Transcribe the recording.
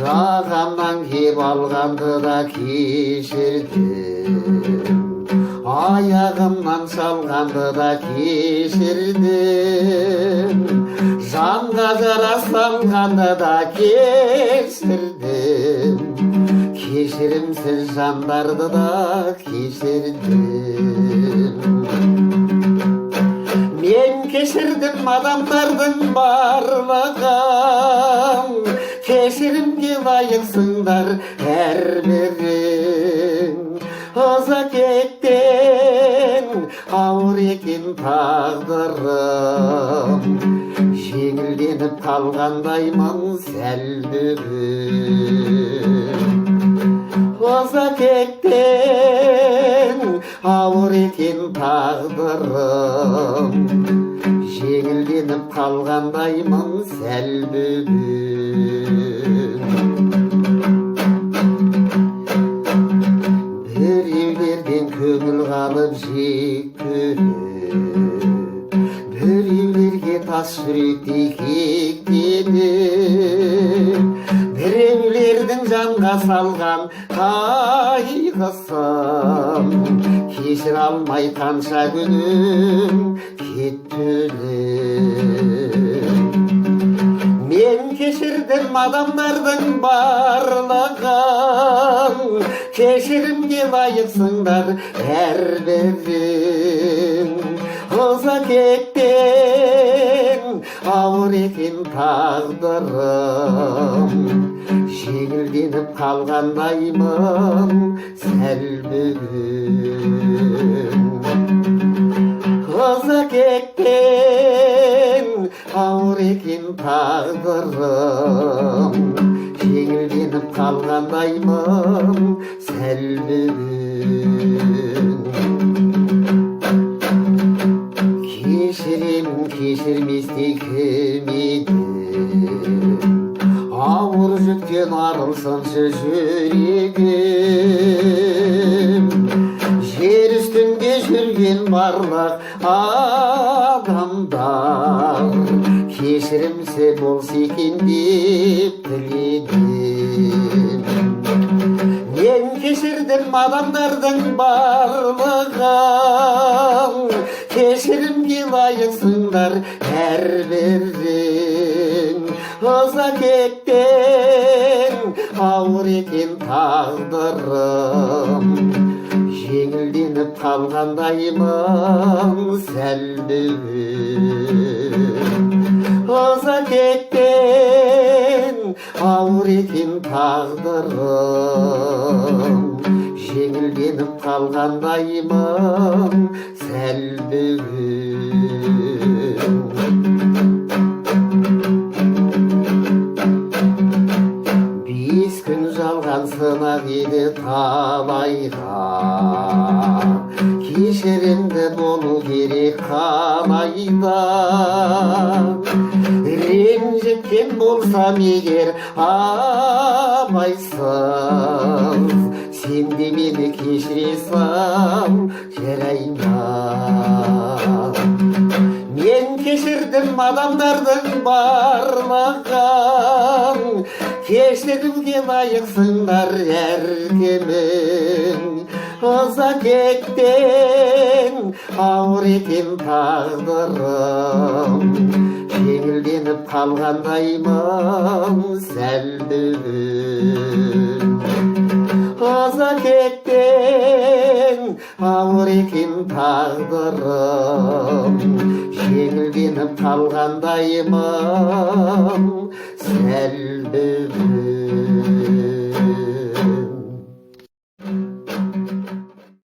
жағамнан кеп алғанды да кешірдім, аяғымнан шалғанды да кешірдім, жанға жара салғанды да кешірдім, кешірімсіз жандарды да кешірдім. Мен кешірдім адамдардың барлығын, кешірімге лайықсыңдар әрбірің. Ұзақ еттен ауыр екен тағдырым, жеңілденіп қалғандаймын сәл бүгін. Ұзақ еттен ауыр екен тағдырым, жеңілденіп қалғандаймын сәл бүгін. Біреулерден көңіл қалып жек көріп, біреулерге тас жүректей кектеніп, біреулердің жанға салған қайғысын кешіре алмай қанша күнім кетті өліп. Мен кешірдім адамдардың барлығын, кешірімге лайықсыңдар әрбірің. Ұзақ еттен ауыр екен тағдырым, жеңілденіп қалғандаймын сәл бүгін. Ұзақ еттен ауыр екен тағдырым, жеңілденіп қалғандаймын сәл бүгін. Кешіремін кешірместей кім еді, ауыр жүктен арылсыншы жүрегім. Жер үстінде жүрген барлық адамдар кешірімсі болса екен деп тіледім. Мен кешірдім адамдардың барлығын, кешірімге лайықсыңдар әрбірің. Ұзақ еттен ауыр екен тағдырым, жеңілденіп қалғандаймын сәл бүгін. Ұзақ еттен ауыр екен тағдырым, жеңілденіп қалғандаймын сәл бүгін. Бес күн жалған сынақ еді талайға, кешірімді болу керек қалайда. Ренжіткен болсам егер абайсыз, сен де мені кешіре сал жарай ма? Мен кешірдім адамдардың барлығын, кешірімге лайықсыңдар әркімің. Ұзақ еттен ауыр екен тағдырым, жеңілденіп қалғандаймын сәл бүгін. Ұзақ еттен ауыр екен тағдырым, жеңілденіп қалғандаймын сәл бүгін.